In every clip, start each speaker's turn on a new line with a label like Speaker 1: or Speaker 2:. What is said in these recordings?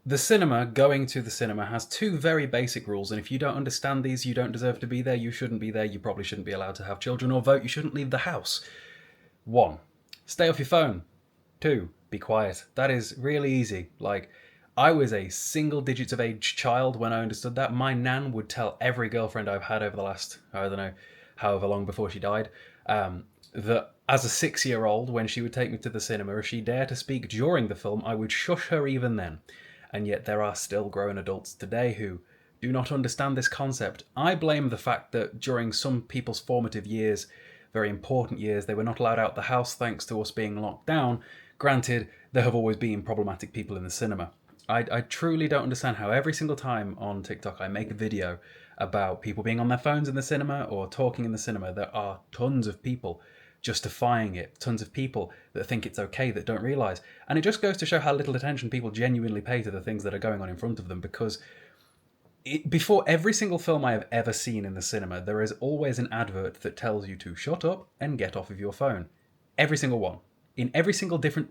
Speaker 1: The cinema, going to the cinema, has two very basic rules, and if you don't understand these, you don't deserve to be there, you shouldn't be there, you probably shouldn't be allowed to have children or vote, you shouldn't leave the house. 1. Stay off your phone. 2. Be quiet. That is really easy. Like, I was a single digits of age child when I understood that. My nan would tell every girlfriend I've had over the last, I don't know, however long before she died, that as a 6-year-old, when she would take me to the cinema, if she dared to speak during the film, I would shush her even then. And yet there are still grown adults today who do not understand this concept. I blame the fact that during some people's formative years, very important years, they were not allowed out the house thanks to us being locked down. Granted, there have always been problematic people in the cinema. I truly don't understand how every single time on TikTok I make a video about people being on their phones in the cinema or talking in the cinema, there are tons of people justifying it, tons of people that think it's okay that don't realise. And it just goes to show how little attention people genuinely pay to the things that are going on in front of them, because before every single film I have ever seen in the cinema, there is always an advert that tells you to shut up and get off of your phone. Every single one. In every single different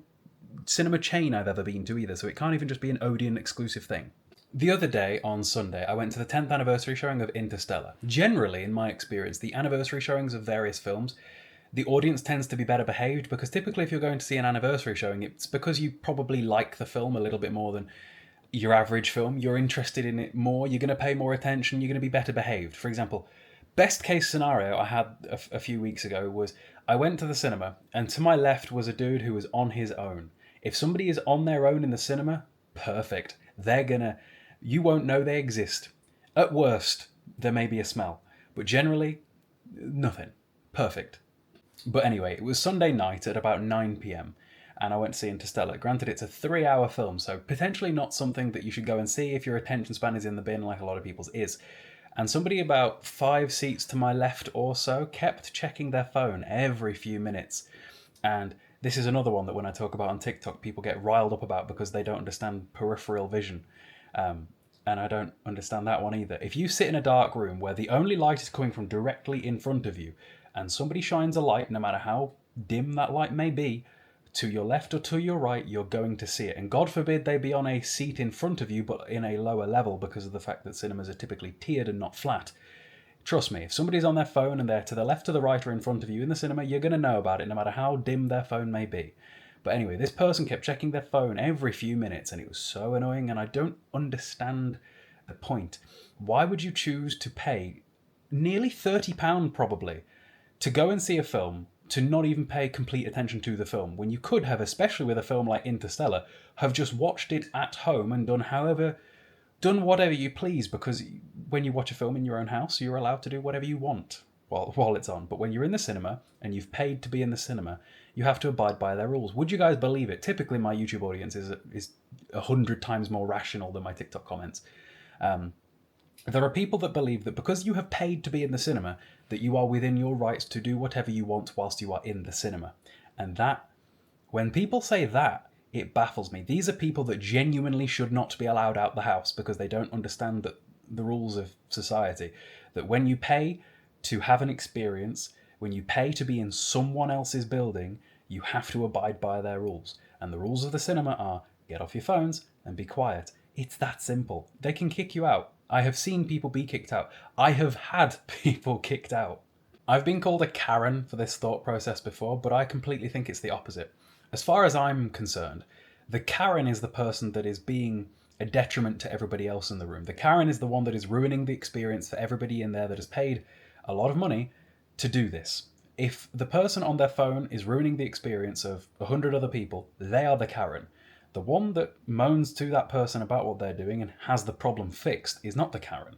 Speaker 1: cinema chain I've ever been to either, so it can't even just be an Odeon exclusive thing. The other day, on Sunday, I went to the 10th anniversary showing of Interstellar. Generally, in my experience, the anniversary showings of various films, the audience tends to be better behaved, because typically if you're going to see an anniversary showing, it's because you probably like the film a little bit more than your average film. You're interested in it more, you're going to pay more attention, you're going to be better behaved. For example, best case scenario I had a few weeks ago was I went to the cinema and to my left was a dude who was on his own. If somebody is on their own in the cinema, perfect. You won't know they exist. At worst, there may be a smell, but generally, nothing. Perfect. But anyway, it was Sunday night at about 9 p.m. and I went to see Interstellar. Granted, it's a 3-hour film, so potentially not something that you should go and see if your attention span is in the bin like a lot of people's is. And somebody about 5 seats to my left or so kept checking their phone every few minutes. And this is another one that when I talk about on TikTok, people get riled up about because they don't understand peripheral vision. And I don't understand that one either. If you sit in a dark room where the only light is coming from directly in front of you, and somebody shines a light, no matter how dim that light may be, to your left or to your right, you're going to see it. And God forbid they be on a seat in front of you, but in a lower level, because of the fact that cinemas are typically tiered and not flat. Trust me, if somebody's on their phone and they're to the left, to the right, or in front of you in the cinema, you're going to know about it, no matter how dim their phone may be. But anyway, this person kept checking their phone every few minutes, and it was so annoying, and I don't understand the point. Why would you choose to pay nearly £30 probably to go and see a film, to not even pay complete attention to the film, when you could have, especially with a film like Interstellar, have just watched it at home and done whatever you please, because when you watch a film in your own house, you're allowed to do whatever you want while it's on. But when you're in the cinema and you've paid to be in the cinema, you have to abide by their rules. Would you guys believe it? Typically, my YouTube audience is 100 times more rational than my TikTok comments. There are people that believe that because you have paid to be in the cinema, that you are within your rights to do whatever you want whilst you are in the cinema. And that, when people say that, it baffles me. These are people that genuinely should not be allowed out the house because they don't understand the rules of society. That when you pay to have an experience, when you pay to be in someone else's building, you have to abide by their rules. And the rules of the cinema are get off your phones and be quiet. It's that simple. They can kick you out. I have seen people be kicked out. I have had people kicked out. I've been called a Karen for this thought process before, but I completely think it's the opposite. As far as I'm concerned, the Karen is the person that is being a detriment to everybody else in the room. The Karen is the one that is ruining the experience for everybody in there that has paid a lot of money to do this. If the person on their phone is ruining the experience of 100 other people, they are the Karen. The one that moans to that person about what they're doing and has the problem fixed is not the Karen.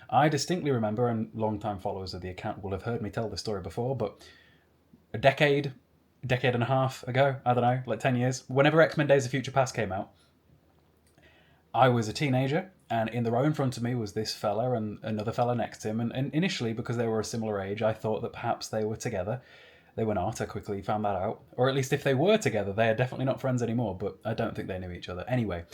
Speaker 1: I distinctly remember, and long-time followers of the account will have heard me tell this story before, but a decade and a half ago, I don't know, like 10 years, whenever X-Men Days of Future Past came out, I was a teenager, and in the row in front of me was this fella and another fella next to him, and initially, because they were a similar age, I thought that perhaps they were together. They were not. I quickly found that out. Or at least if they were together, they are definitely not friends anymore, but I don't think they knew each other. Anyway,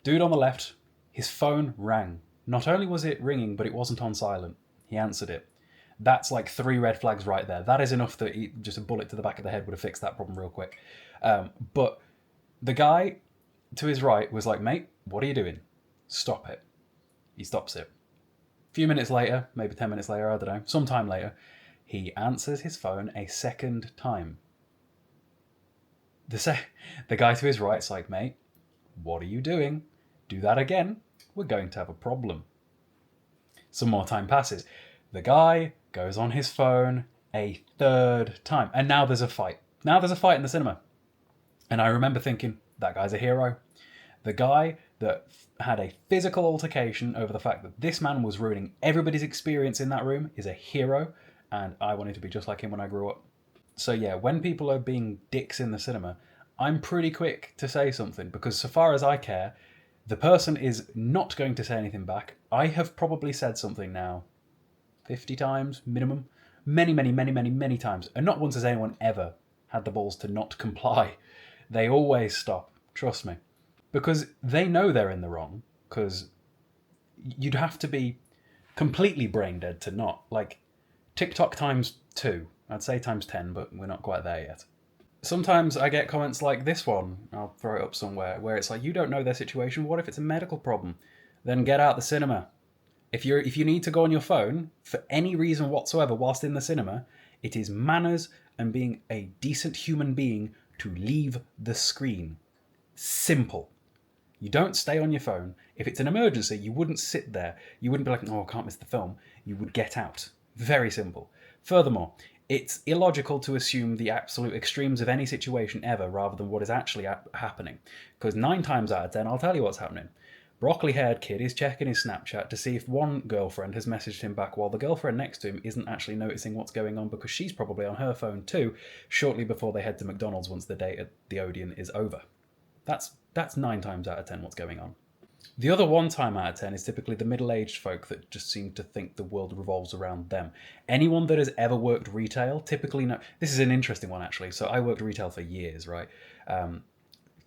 Speaker 1: dude on the left, his phone rang. Not only was it ringing, but it wasn't on silent. He answered it. That's like 3 red flags right there. That is enough that just a bullet to the back of the head would have fixed that problem real quick. But the guy to his right was like, mate, What are you doing? Stop it. He stops it. A few minutes later, maybe 10 minutes later, I don't know, sometime later, he answers his phone a second time. The guy to his right's like, mate, what are you doing? Do that again, we're going to have a problem. Some more time passes. The guy goes on his phone a third time. And now there's a fight. Now there's a fight in the cinema. And I remember thinking, that guy's a hero. The guy that had a physical altercation over the fact that this man was ruining everybody's experience in that room is a hero. And I wanted to be just like him when I grew up. So yeah, when people are being dicks in the cinema, I'm pretty quick to say something, because so far as I care, the person is not going to say anything back. I have probably said something now 50 times minimum. Many, many, many, many, many times. And not once has anyone ever had the balls to not comply. They always stop. Trust me. Because they know they're in the wrong. Because you'd have to be completely brain dead to not. Like, TikTok times 2. I'd say times 10, but we're not quite there yet. Sometimes I get comments like this one, I'll throw it up somewhere, where it's like, you don't know their situation, what if it's a medical problem? Then get out the cinema. If you need to go on your phone, for any reason whatsoever whilst in the cinema, it is manners and being a decent human being to leave the screen. Simple. You don't stay on your phone. If it's an emergency, you wouldn't sit there. You wouldn't be like, oh, I can't miss the film. You would get out. Very simple. Furthermore, it's illogical to assume the absolute extremes of any situation ever rather than what is actually happening. Because 9 times out of 10, I'll tell you what's happening. Broccoli-haired kid is checking his Snapchat to see if one girlfriend has messaged him back while the girlfriend next to him isn't actually noticing what's going on because she's probably on her phone too, shortly before they head to McDonald's once the date at the Odeon is over. That's 9 times out of 10 what's going on. The other 1 time out of 10 is typically the middle-aged folk that just seem to think the world revolves around them. Anyone that has ever worked retail typically know... This is an interesting one, actually. So I worked retail for years, right?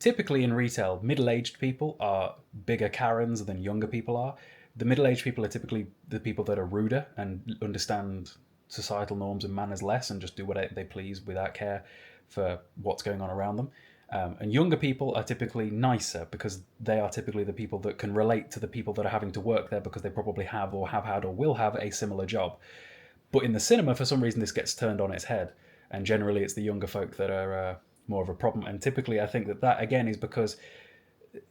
Speaker 1: Typically in retail, middle-aged people are bigger Karens than younger people are. The middle-aged people are typically the people that are ruder and understand societal norms and manners less and just do what they please without care for what's going on around them. And younger people are typically nicer because they are typically the people that can relate to the people that are having to work there because they probably have or have had or will have a similar job. But in the cinema, for some reason, this gets turned on its head. And generally, it's the younger folk that are more of a problem. And typically, I think that again, is because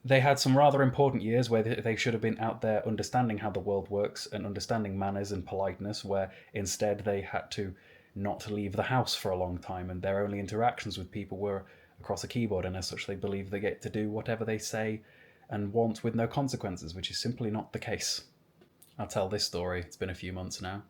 Speaker 1: they had some rather important years where they should have been out there understanding how the world works and understanding manners and politeness, where instead they had to not leave the house for a long time. And their only interactions with people were across a keyboard, and as such they believe they get to do whatever they say and want with no consequences, which is simply not the case. I'll tell this story. It's been a few months now.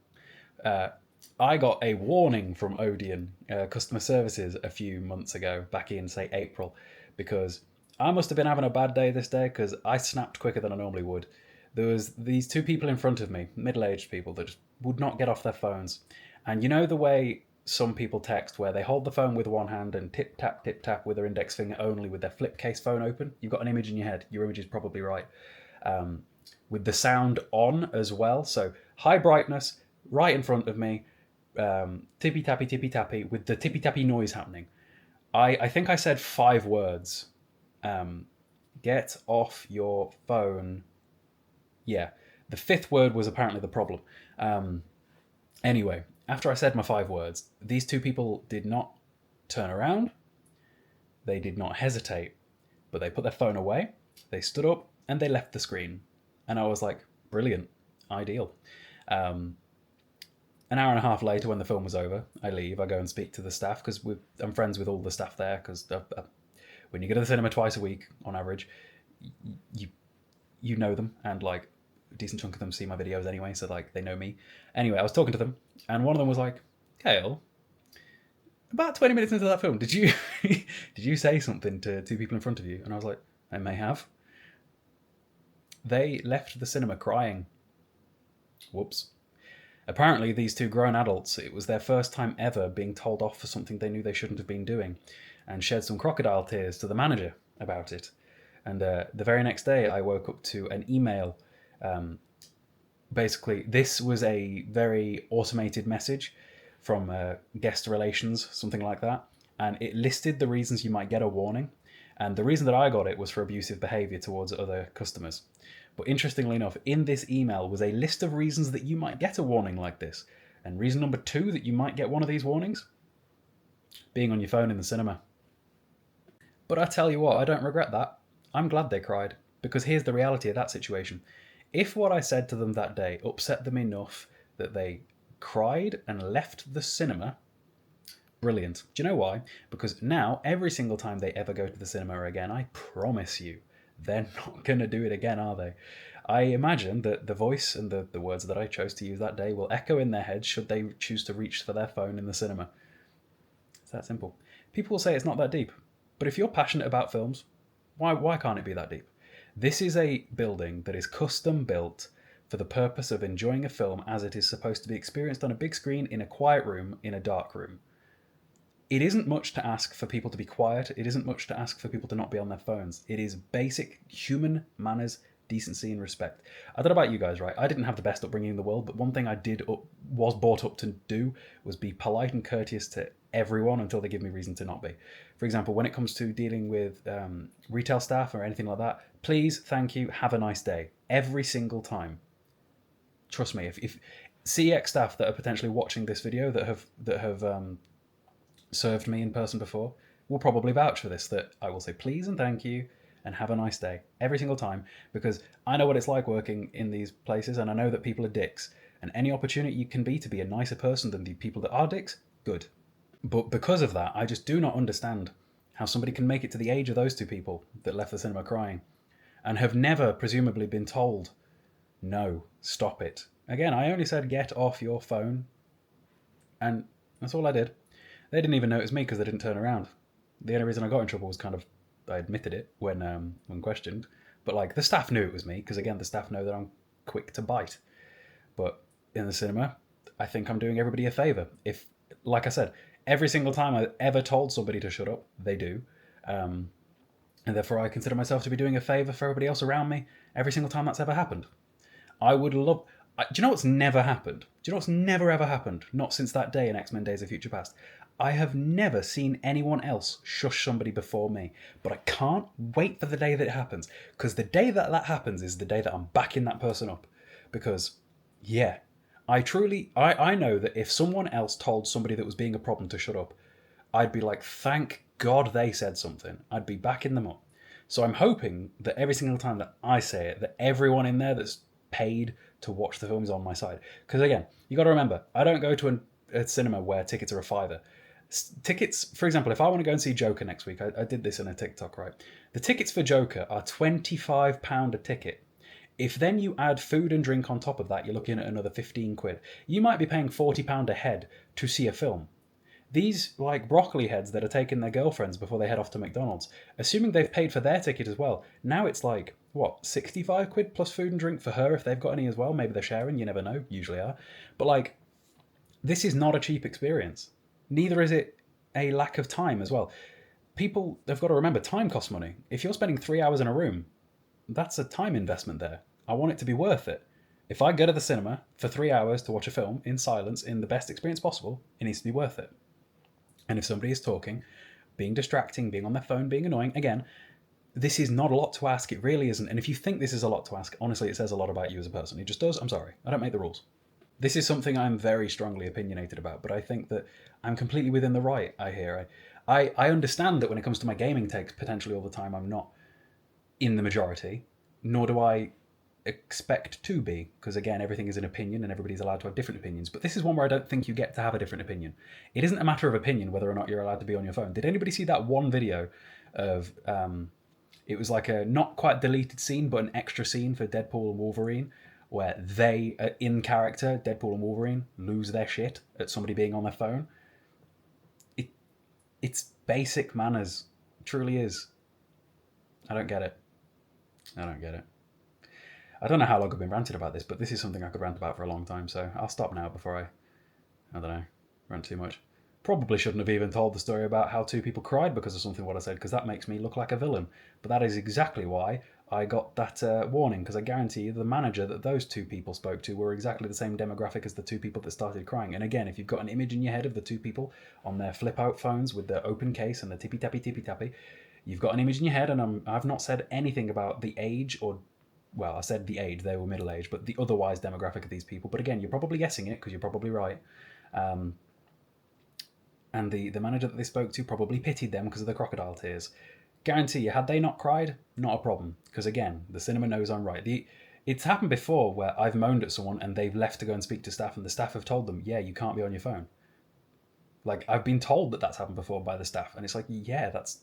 Speaker 1: I got a warning from Odeon customer services a few months ago, back in, say, April, because I must have been having a bad day this day because I snapped quicker than I normally would. There was these 2 people in front of me, middle-aged people, that just would not get off their phones. And you know the way some people text where they hold the phone with one hand and tip tap with their index finger only with their flip case phone open? You've got an image in your head. Your image is probably right. With the sound on as well. So high brightness, right in front of me, tippy tappy with the tippy tappy noise happening. I think I said 5 words. Get off your phone. Yeah. The 5th word was apparently the problem. Anyway, after I said my 5 words, these 2 people did not turn around. They did not hesitate, but they put their phone away. They stood up and they left the screen. And I was like, brilliant, ideal. An hour and a half later, when the film was over, I leave. I go and speak to the staff because I'm friends with all the staff there. Because when you go to the cinema twice a week, on average, you know them, and like a decent chunk of them see my videos anyway, so like they know me. Anyway, I was talking to them, and one of them was like, "Kale, about 20 minutes into that film, did you did you say something to 2 people in front of you?" And I was like, "I may have." They left the cinema crying. Whoops. Apparently, these 2 grown adults, it was their first time ever being told off for something they knew they shouldn't have been doing, and shed some crocodile tears to the manager about it. And the very next day, I woke up to an email. Basically, this was a very automated message from guest relations, something like that, and it listed the reasons you might get a warning. And the reason that I got it was for abusive behaviour towards other customers. But interestingly enough, in this email was a list of reasons that you might get a warning like this. And reason number 2 that you might get one of these warnings? Being on your phone in the cinema. But I tell you what, I don't regret that. I'm glad they cried, because here's the reality of that situation. If what I said to them that day upset them enough that they cried and left the cinema, brilliant. Do you know why? Because now, every single time they ever go to the cinema again, I promise you, they're not going to do it again, are they? I imagine that the voice and the words that I chose to use that day will echo in their heads should they choose to reach for their phone in the cinema. It's that simple. People will say it's not that deep. But if you're passionate about films, why can't it be that deep? This is a building that is custom built for the purpose of enjoying a film as it is supposed to be experienced on a big screen in a quiet room in a dark room. It isn't much to ask for people to be quiet. It isn't much to ask for people to not be on their phones. It is basic human manners, decency, and respect. I don't know about you guys, right? I didn't have the best upbringing in the world, but one thing I was brought up to do was be polite and courteous to everyone until they give me reason to not be. For example, when it comes to dealing with retail staff or anything like that, please, thank you, have a nice day. Every single time. Trust me, if CX staff that are potentially watching this video that have served me in person before will probably vouch for this, that I will say please and thank you and have a nice day every single time, because I know what it's like working in these places, and I know that people are dicks, and any opportunity you can be to be a nicer person than the people that are dicks, good. But because of that, I just do not understand how somebody can make it to the age of those two people that left the cinema crying and have never presumably been told, no, stop it. Again, I only said get off your phone, and that's all I did. They didn't even know it was me because they didn't turn around. The only reason I got in trouble was I admitted it when questioned. But like, the staff knew it was me because, again, the staff know that I'm quick to bite. But in the cinema, I think I'm doing everybody a favour. If, like I said, every single time I ever told somebody to shut up, they do. And therefore I consider myself to be doing a favour for everybody else around me every single time that's ever happened. I would love... Do you know what's never happened? Do you know what's never ever happened? Not since that day in X-Men Days of Future Past. I have never seen anyone else shush somebody before me. But I can't wait for the day that it happens. Because the day that that happens is the day that I'm backing that person up. Because, yeah, I know that if someone else told somebody that was being a problem to shut up, I'd be like, thank God they said something. I'd be backing them up. So I'm hoping that every single time that I say it, that everyone in there that's paid to watch the film is on my side. Because again, you got to remember, I don't go to a cinema where tickets are a fiver. Tickets, for example, if I want to go and see Joker next week, I did this in a TikTok, right? The tickets for Joker are £25 a ticket. If then you add food and drink on top of that, you're looking at another 15 quid. You might be paying £40 a head to see a film. These, like, broccoli heads that are taking their girlfriends before they head off to McDonald's, assuming they've paid for their ticket as well, now it's like, what, 65 quid plus food and drink for her if they've got any as well? Maybe they're sharing, you never know, usually are. But, like, this is not a cheap experience. Neither is it a lack of time as well. People have got to remember, time costs money. If you're spending 3 hours in a room, that's a time investment there. I want it to be worth it. If I go to the cinema for 3 hours to watch a film in silence in the best experience possible, it needs to be worth it. And if somebody is talking, being distracting, being on their phone, being annoying, again, this is not a lot to ask. It really isn't. And if you think this is a lot to ask, honestly, it says a lot about you as a person. It just does. I'm sorry. I don't make the rules. This is something I'm very strongly opinionated about, but I think that I'm completely within the right, I hear. I understand that when it comes to my gaming takes potentially all the time, I'm not in the majority, nor do I expect to be, because again, everything is an opinion and everybody's allowed to have different opinions. But this is one where I don't think you get to have a different opinion. It isn't a matter of opinion whether or not you're allowed to be on your phone. Did anybody see that one video of it was like a not quite deleted scene but an extra scene for Deadpool and Wolverine, where they, in character, Deadpool and Wolverine, lose their shit at somebody being on their phone? It's basic manners. It truly is. I don't get it. I don't know how long I've been ranting about this, but this is something I could rant about for a long time, so I'll stop now before I don't know, rant too much. Probably shouldn't have even told the story about how two people cried because of something what I said, because that makes me look like a villain. But that is exactly why I got that warning, because I guarantee you the manager that those two people spoke to were exactly the same demographic as the two people that started crying. And again, if you've got an image in your head of the two people on their flip-out phones with their open case and the tippy-tappy, You've got an image in your head, and I've not said anything about the age or, well, I said the age, they were middle aged, but the otherwise demographic of these people. But again, you're probably guessing it because you're probably right. And the manager that they spoke to probably pitied them because of the crocodile tears. Guarantee you, had they not cried, not a problem. Because again, the cinema knows I'm right. It's happened before where I've moaned at someone and they've left to go and speak to staff, and the staff have told them, yeah, you can't be on your phone. Like, I've been told that that's happened before by the staff, and it's like, yeah, that's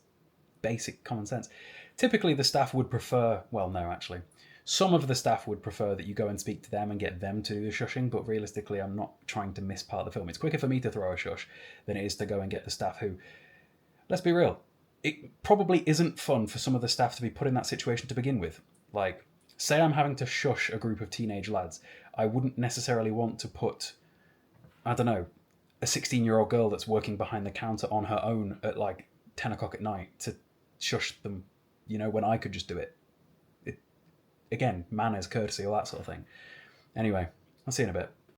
Speaker 1: basic common sense. Typically, the staff would prefer, well, no, actually. Some of the staff would prefer that you go and speak to them and get them to do the shushing, but realistically, I'm not trying to miss part of the film. It's quicker for me to throw a shush than it is to go and get the staff who, let's be real, it probably isn't fun for some of the staff to be put in that situation to begin with. Like, say I'm having to shush a group of teenage lads, I wouldn't necessarily want to put, I don't know, a 16-year-old girl that's working behind the counter on her own at like 10 o'clock at night to shush them, when I could just do it. Again, manners, courtesy, all that sort of thing. Anyway, I'll see you in a bit.